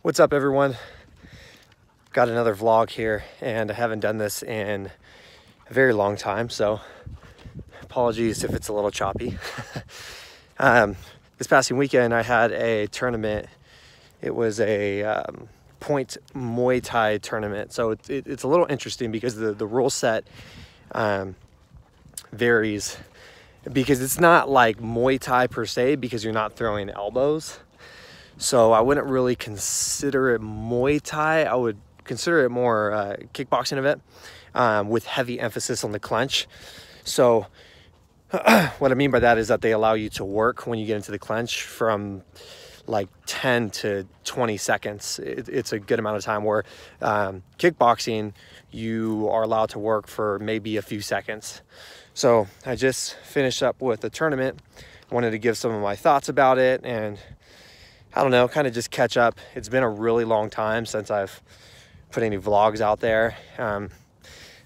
What's up, everyone? Got another vlog here, and I haven't done this in a very long time, so apologies if it's a little choppy. This past weekend I had a tournament. It was a point Muay Thai tournament, so it's a little interesting because the rule set varies, because it's not like Muay Thai per se, because you're not throwing elbows. So I wouldn't really consider it Muay Thai. I would consider it more kickboxing event, with heavy emphasis on the clinch. So what I mean by that is that they allow you to work when you get into the clinch from like 10 to 20 seconds. It's a good amount of time, where kickboxing, you are allowed to work for maybe a few seconds. So I just finished up with the tournament. Wanted to give some of my thoughts about it, and I don't know, kind of just catch up. It's been a really long time since I've put any vlogs out there.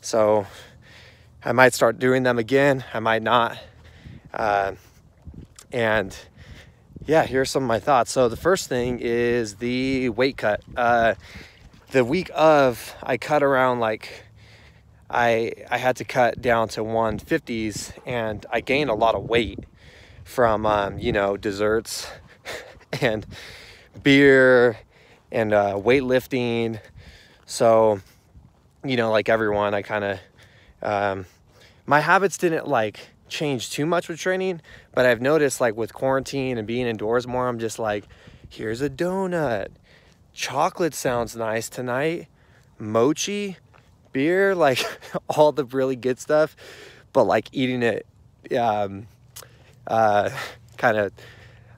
So I might start doing them again. I might not. And yeah, here's some of my thoughts. So the first thing is the weight cut. The week of, I cut around like, I had to cut down to 150s, and I gained a lot of weight from, desserts and beer and weightlifting. So, like everyone, I kind of, my habits didn't like change too much with training, but I've noticed, like, with quarantine and being indoors more, I'm just like, here's a donut, chocolate sounds nice tonight, mochi, beer, like all the really good stuff, but like eating it kind of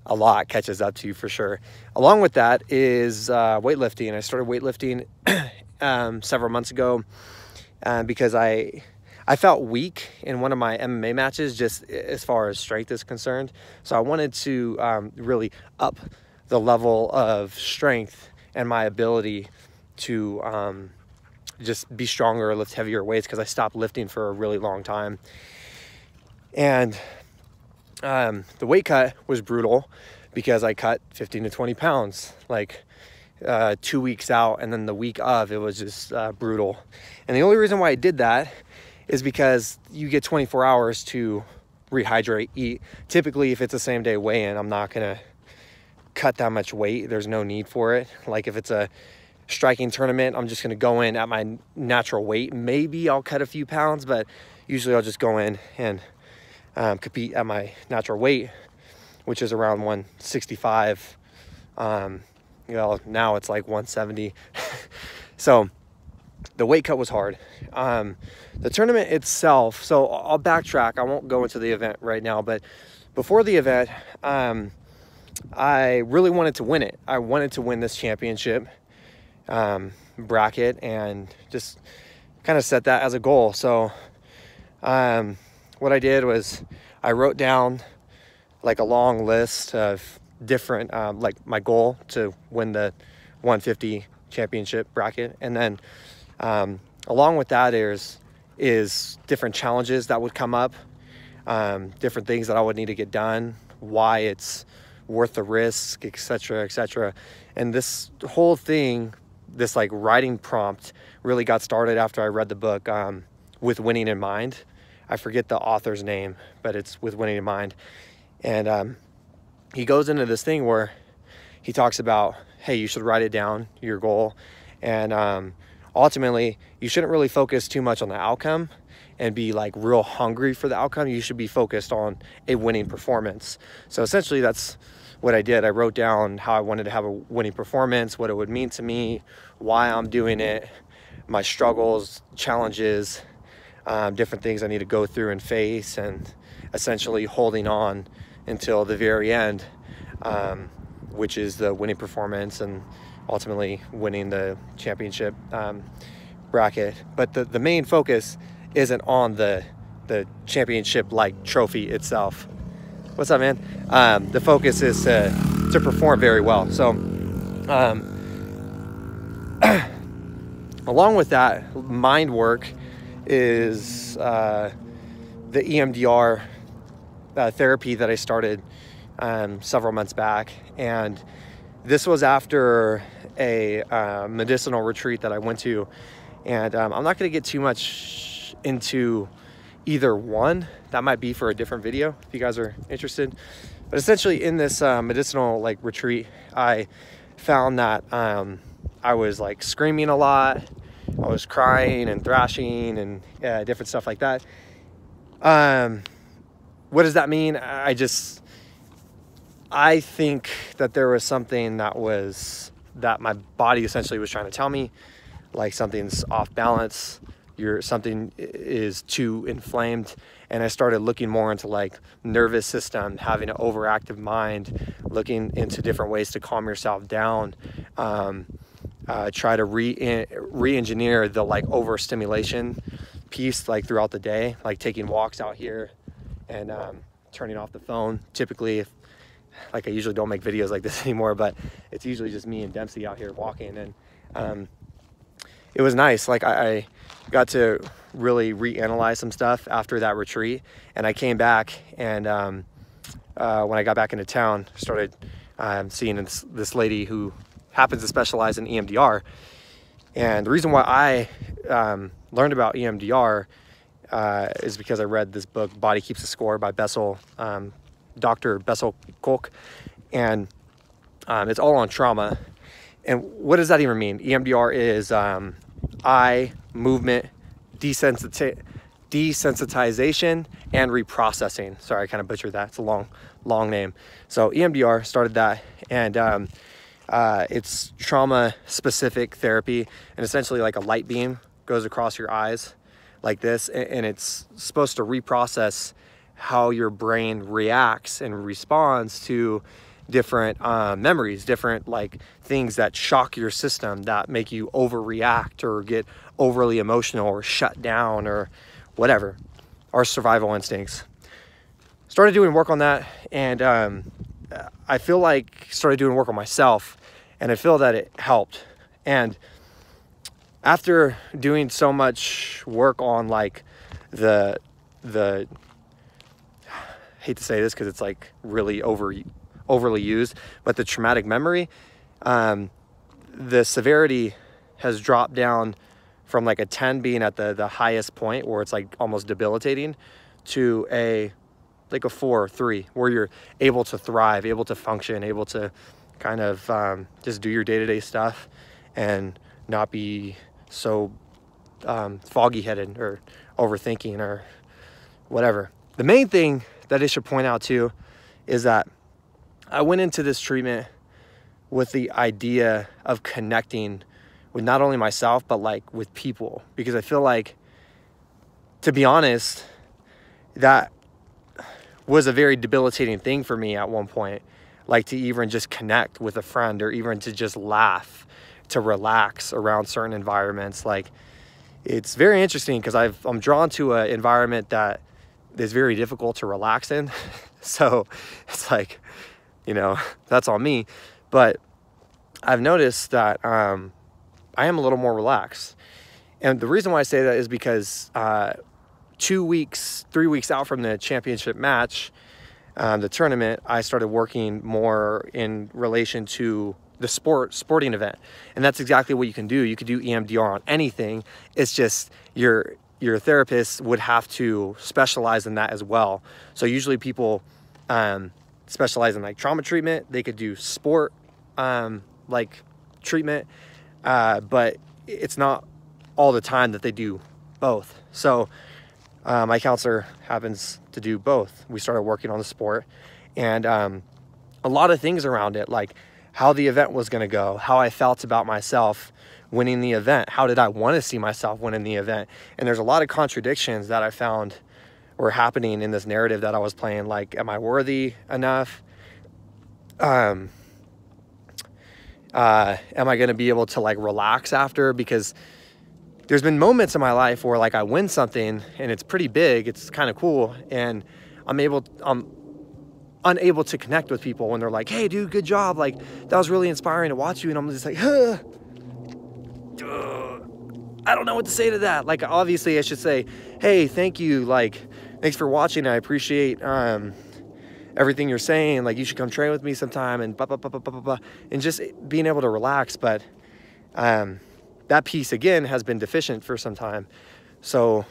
a lot catches up to you for sure. Along with that is weightlifting. I started weightlifting several months ago because I felt weak in one of my MMA matches, just as far as strength is concerned. So I wanted to really up the level of strength and my ability to just be stronger, lift heavier weights, because I stopped lifting for a really long time. And the weight cut was brutal because I cut 15 to 20 pounds, like 2 weeks out, and then the week of, it was just brutal. And the only reason why I did that is because you get 24 hours to rehydrate, eat. Typically, if it's the same day weigh-in, I'm not gonna cut that much weight. There's no need for it. Like if it's a striking tournament, I'm just gonna go in at my natural weight. Maybe I'll cut a few pounds, but usually I'll just go in and compete at my natural weight, which is around 165. Now it's like 170. So the weight cut was hard. The tournament itself, so I'll backtrack. I won't go into the event right now, but before the event, I really wanted to win it. I wanted to win this championship bracket, and just kind of set that as a goal. So what I did was I wrote down like a long list of different, like my goal to win the 150 championship bracket. And then along with that is different challenges that would come up, different things that I would need to get done, why it's worth the risk, etc., etc. And this whole thing, this like writing prompt, really got started after I read the book With Winning in Mind. I forget the author's name, but it's With Winning in Mind. And he goes into this thing where he talks about, hey, you should write it down, your goal. And ultimately, you shouldn't really focus too much on the outcome and be like real hungry for the outcome. You should be focused on a winning performance. So essentially that's what I did. I wrote down how I wanted to have a winning performance, what it would mean to me, why I'm doing it, my struggles, challenges, different things I need to go through and face, and essentially holding on until the very end, which is the winning performance and ultimately winning the championship bracket. But the main focus isn't on the championship like trophy itself. What's up, man? The focus is to perform very well. So along with that, mind work is the EMDR therapy that I started several months back. And this was after a medicinal retreat that I went to, and I'm not going to get too much into either one. That might be for a different video if you guys are interested. But essentially, in this medicinal like retreat, I found that I was like screaming a lot. I was crying and thrashing and different stuff like that. What does that mean? I think that there was something that my body essentially was trying to tell me, like something's off balance, something is too inflamed. And I started looking more into like nervous system, having an overactive mind, looking into different ways to calm yourself down, try to re-engineer the like overstimulation piece like throughout the day, like taking walks out here and turning off the phone. Typically, like I usually don't make videos like this anymore, but it's usually just me and Dempsey out here walking, and it was nice. Like I got to really reanalyze some stuff after that retreat, and I came back, and when I got back into town, started seeing this lady who happens to specialize in EMDR. And the reason why I learned about EMDR is because I read this book, Body Keeps the Score, by Dr. Bessel Kolk, and it's all on trauma. And what does that even mean? EMDR is eye movement desensitization and reprocessing. Sorry, I kind of butchered that. It's a long name. So EMDR started that, and it's trauma specific therapy, and essentially like a light beam goes across your eyes like this, and it's supposed to reprocess how your brain reacts and responds to different memories, different like things that shock your system, that make you overreact or get overly emotional or shut down or whatever, our survival instincts. Started doing work on that, and I feel like started doing work on myself, and I feel that it helped. And after doing so much work on like the hate to say this because it's like really overly used, but the traumatic memory, the severity has dropped down from like a 10 being at the highest point where it's like almost debilitating, to a 4 or 3 where you're able to thrive, able to function, able to kind of just do your day-to-day stuff and not be so foggy headed or overthinking or whatever. The main thing that I should point out too is that I went into this treatment with the idea of connecting with not only myself, but like with people, because I feel like, to be honest, that was a very debilitating thing for me at one point, like to even just connect with a friend or even to just laugh, to relax around certain environments. Like, it's very interesting because I'm drawn to an environment that is very difficult to relax in. So it's like, that's on me. But I've noticed that I am a little more relaxed. And the reason why I say that is because 3 weeks out from the championship match, the tournament, I started working more in relation to the sporting event. And that's exactly what you can do. You could do EMDR on anything. It's just your therapist would have to specialize in that as well. So usually people specialize in like trauma treatment. They could do sport like treatment, but it's not all the time that they do both. So my counselor happens to do both. We started working on the sport, and a lot of things around it, like how the event was going to go, how I felt about myself winning the event, how did I want to see myself winning the event. And there's a lot of contradictions that I found were happening in this narrative that I was playing. Like, am I worthy enough? Am I going to be able to like relax after? Because there's been moments in my life where like I win something and it's pretty big, it's kind of cool, and I'm unable to connect with people when they're like, hey dude, good job, like that was really inspiring to watch you, and I'm just like, I don't know what to say to that. Like, obviously I should say, hey, thank you, like thanks for watching, I appreciate everything you're saying, like, you should come train with me sometime, and blah, blah, blah, blah, blah, blah, blah, and just being able to relax. But that piece, again, has been deficient for some time. So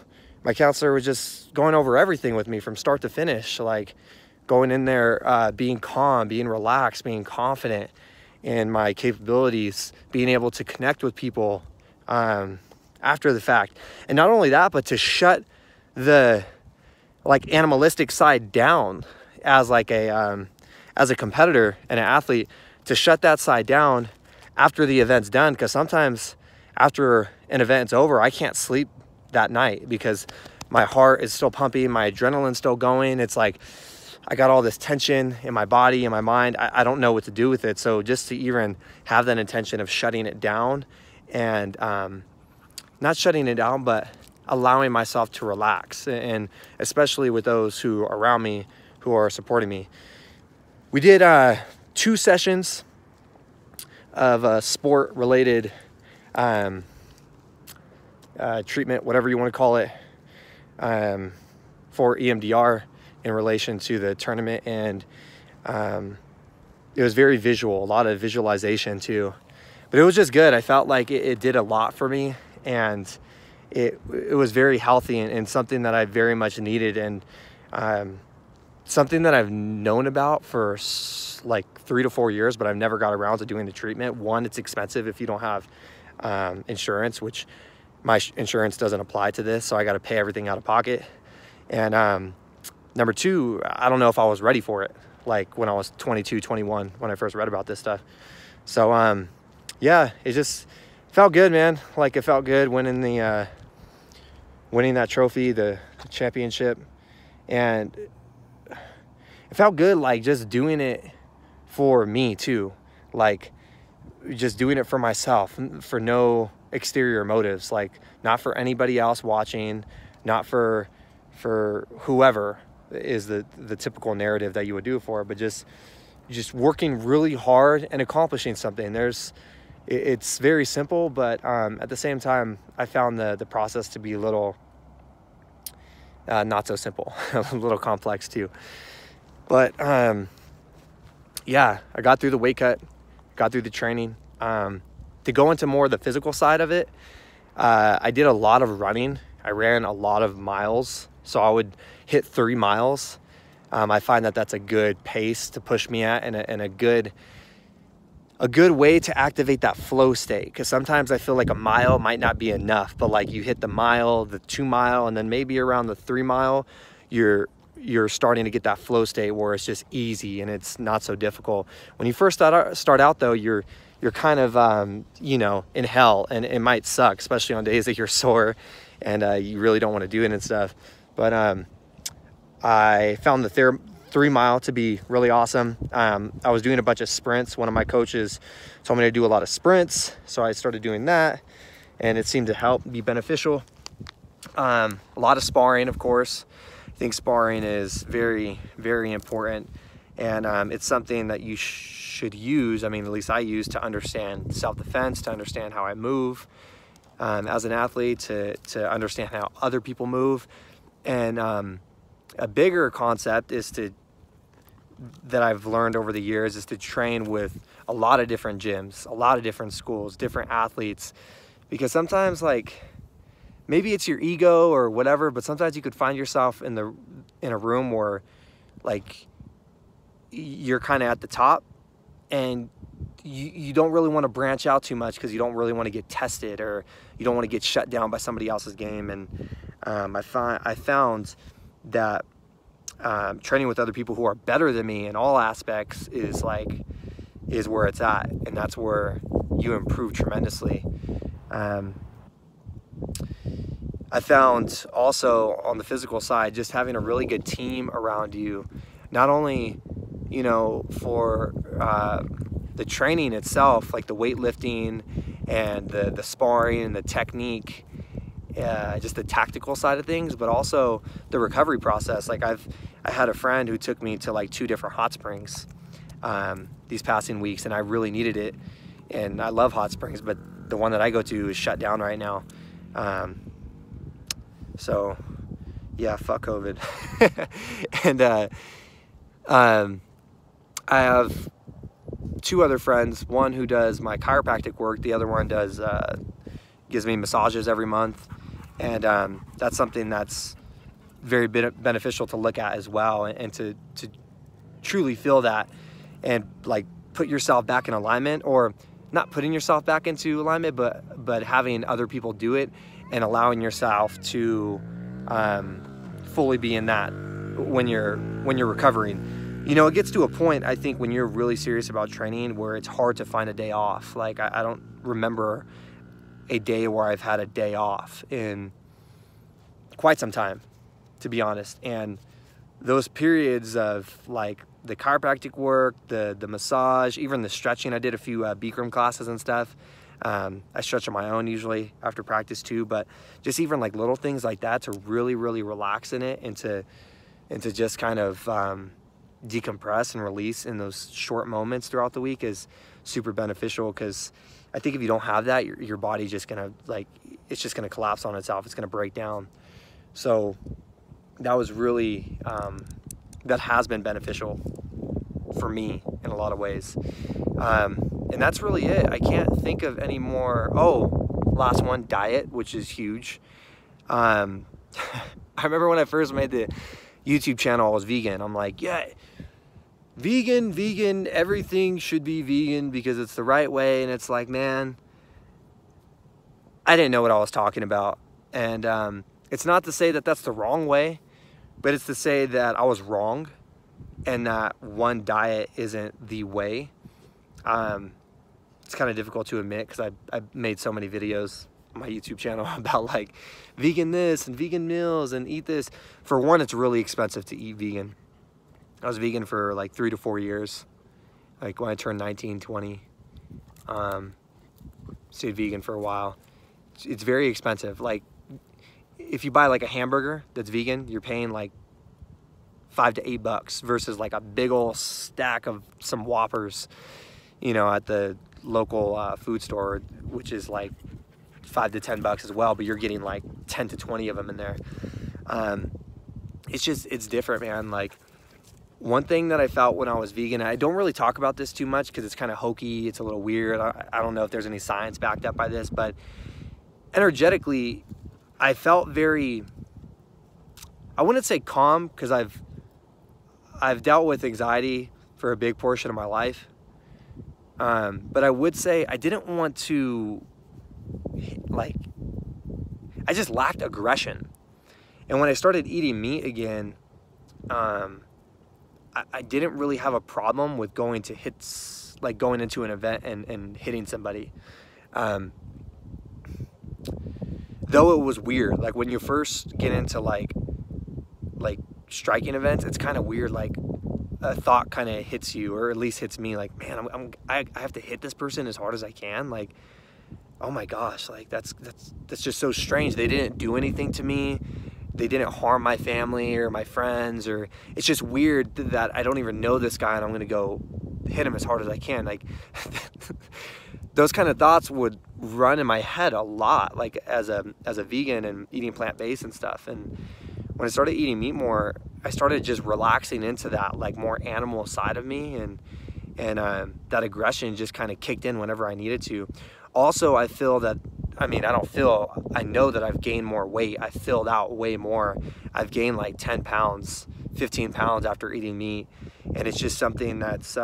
my counselor was just going over everything with me from start to finish, like going in there, being calm, being relaxed, being confident in my capabilities, being able to connect with people after the fact. And not only that, but to shut the like animalistic side down as like a competitor and an athlete, to shut that side down after the event's done. Because sometimes after an event's over, I can't sleep that night because my heart is still pumping, my adrenaline's still going. It's like I got all this tension in my body, in my mind. I don't know what to do with it. So just to even have that intention of shutting it down, and not shutting it down, but allowing myself to relax, and especially with those who are around me, who are supporting me. We did 2 sessions of sport-related treatment, whatever you want to call it, for EMDR in relation to the tournament. And it was very visual, a lot of visualization too. But it was just good. I felt like it did a lot for me, and it was very healthy, and something that I very much needed, and something that I've known about for like 3 to 4 years, but I've never got around to doing the treatment. One, it's expensive if you don't have insurance, which my insurance doesn't apply to this, so I got to pay everything out of pocket. And number 2, I don't know if I was ready for it, like when I was 22, 21, when I first read about this stuff. So yeah, it just felt good, man. Like, it felt good winning that trophy, the championship, and it felt good, like, just doing it for me too, like just doing it for myself, for no exterior motives, like not for anybody else watching, not for whoever is the typical narrative that you would do it for, but just working really hard and accomplishing something. It's very simple, but at the same time, I found the process to be a little not so simple, a little complex too. But yeah, I got through the weight cut, got through the training. To go into more of the physical side of it, I did a lot of running. I ran a lot of miles, so I would hit 3 miles. I find that that's a good pace to push me at, and a good way to activate that flow state. Because sometimes I feel like a mile might not be enough, but like you hit the mile, the 2 mile, and then maybe around the 3 mile, you're starting to get that flow state where it's just easy and it's not so difficult. When you first start out though, you're kind of you know, in hell, and it might suck, especially on days that you're sore and you really don't want to do it and stuff. But I found the 3 mile to be really awesome. I was doing a bunch of sprints. One of my coaches told me to do a lot of sprints, so I started doing that, and it seemed to help, be beneficial. A lot of sparring, of course. I think sparring is very, very important, and it's something that you should use. I mean, at least I use, to understand self-defense, to understand how I move as an athlete, to understand how other people move. And a bigger concept that I've learned over the years is to train with a lot of different gyms, a lot of different schools, different athletes, because sometimes, like, maybe it's your ego or whatever, but sometimes you could find yourself in a room where, like, you're kind of at the top, and you don't really want to branch out too much because you don't really want to get tested, or you don't want to get shut down by somebody else's game. And I found that training with other people who are better than me in all aspects is where it's at, and that's where you improve tremendously. I found also on the physical side, just having a really good team around you, not only, you know, for the training itself, like the weightlifting and the sparring and the technique, just the tactical side of things, but also the recovery process. Like I had a friend who took me to like 2 different hot springs these passing weeks, and I really needed it. And I love hot springs, but the one that I go to is shut down right now. So yeah, fuck COVID. And I have two other friends, one who does my chiropractic work, the other one does gives me massages every month, and that's something that's very beneficial to look at as well, and to truly feel that and like put yourself back in alignment, or not putting yourself back into alignment, but having other people do it and allowing yourself to fully be in that when you're recovering. You know, it gets to a point, I think, when you're really serious about training where it's hard to find a day off. Like I don't remember a day where I've had a day off in quite some time, to be honest. And those periods of like the chiropractic work, the massage, even the stretching, I did a few Bikram classes and stuff. I stretch on my own usually after practice too, but just even like little things like that to really relax in it, and to just kind of decompress and release in those short moments throughout the week is super beneficial. Because I think if you don't have that, your body just gonna it's just gonna collapse on itself. It's gonna break down. So that was really that has been beneficial for me in a lot of ways, and that's really it. I can't think of any more. Oh, last one, diet, which is huge. I remember when I first made the YouTube channel, I was vegan. I'm like, yeah, vegan, everything should be vegan because it's the right way. And it's like, man, I didn't know what I was talking about. And it's not to say that that's the wrong way, but it's to say that I was wrong and that one diet isn't the way. It's kind of difficult to admit because I made so many videos on my YouTube channel about like vegan this and vegan meals and eat this. For one, it's really expensive to eat vegan. I was vegan for like 3 to 4 years. Like when I turned 19, 20, stayed vegan for a while. It's very expensive. Like if you buy like a hamburger that's vegan, you're paying like $5 to $8 versus like a big old stack of some Whoppers, you know, at the local food store, which is like $5 to $10 as well, but you're getting like 10 to 20 of them in there. It's different, man. Like one thing that I felt when I was vegan, I don't really talk about this too much because it's kind of hokey, it's a little weird. I don't know if there's any science backed up by this, but energetically, I felt very, I wouldn't say calm, because I've dealt with anxiety for a big portion of my life. But I would say I didn't want to, like, I just lacked aggression. And when I started eating meat again, I didn't really have a problem with going to hits, like going into an event and hitting somebody. Though it was weird, like when you first get into like striking events, it's kind of weird. Like a thought kind of hits you, or at least hits me, like, man, I have to hit this person as hard as I can. Like, oh my gosh, like that's just so strange. They didn't do anything to me. They didn't harm my family or my friends, or it's just weird that I don't even know this guy and I'm gonna go hit him as hard as I can. Like those kind of thoughts would run in my head a lot, like as a vegan and eating plant-based and stuff. And when I started eating meat more, I started just relaxing into that like more animal side of me, and that aggression just kind of kicked in whenever I needed to. Also, I feel that, I know that I've gained more weight. I filled out way more. I've gained like 10 pounds, 15 pounds after eating meat. And it's just something that's,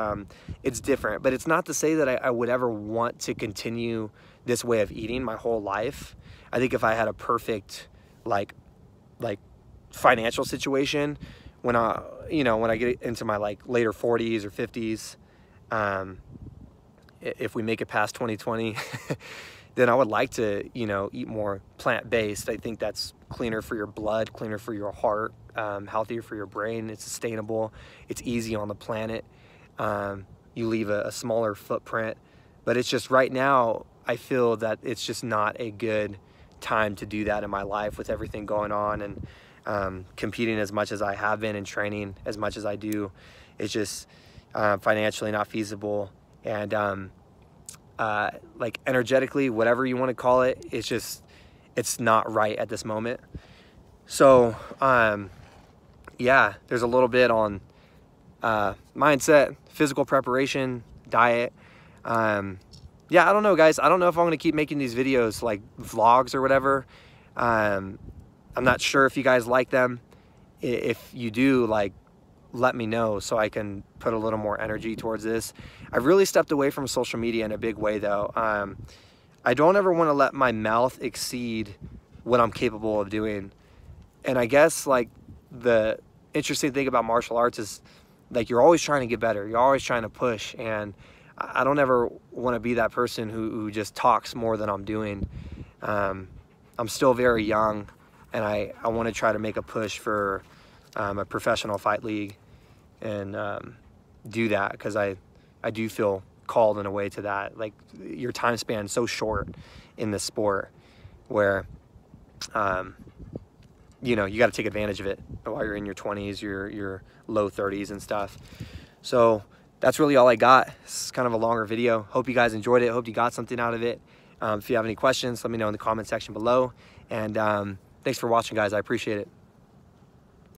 it's different. But it's not to say that I would ever want to continue this way of eating my whole life. I think if I had a perfect, like financial situation, when I get into my like later 40s or 50s, if we make it past 2020, then I would like to, eat more plant-based. I think that's cleaner for your blood, cleaner for your heart, healthier for your brain. It's sustainable. It's easy on the planet. You leave a smaller footprint. But it's just right now, I feel that it's just not a good time to do that in my life with everything going on, and competing as much as I have been and training as much as I do. It's just financially not feasible. And like energetically, whatever you want to call it, it's not right at this moment. So yeah, there's a little bit on mindset, physical preparation, diet. Yeah, I don't know, guys. I don't know if I'm going to keep making these videos like vlogs or whatever. I'm not sure if you guys like them. If you do, like, let me know so I can put a little more energy towards this. I've really stepped away from social media in a big way, though. I don't ever want to let my mouth exceed what I'm capable of doing. And I guess, like, the interesting thing about martial arts is, like, you're always trying to get better. You're always trying to push. And I don't ever want to be that person who just talks more than I'm doing. I'm still very young, and I want to try to make a push for a professional fight league and do that, because I do feel called in a way to that. Like, your time span is so short in this sport where you know, you got to take advantage of it while you're in your 20s, your low 30s and stuff. So that's really all I got. It's kind of a longer video. Hope you guys enjoyed it. Hope you got something out of it. If you have any questions, let me know in the comment section below. And thanks for watching, guys. I appreciate it.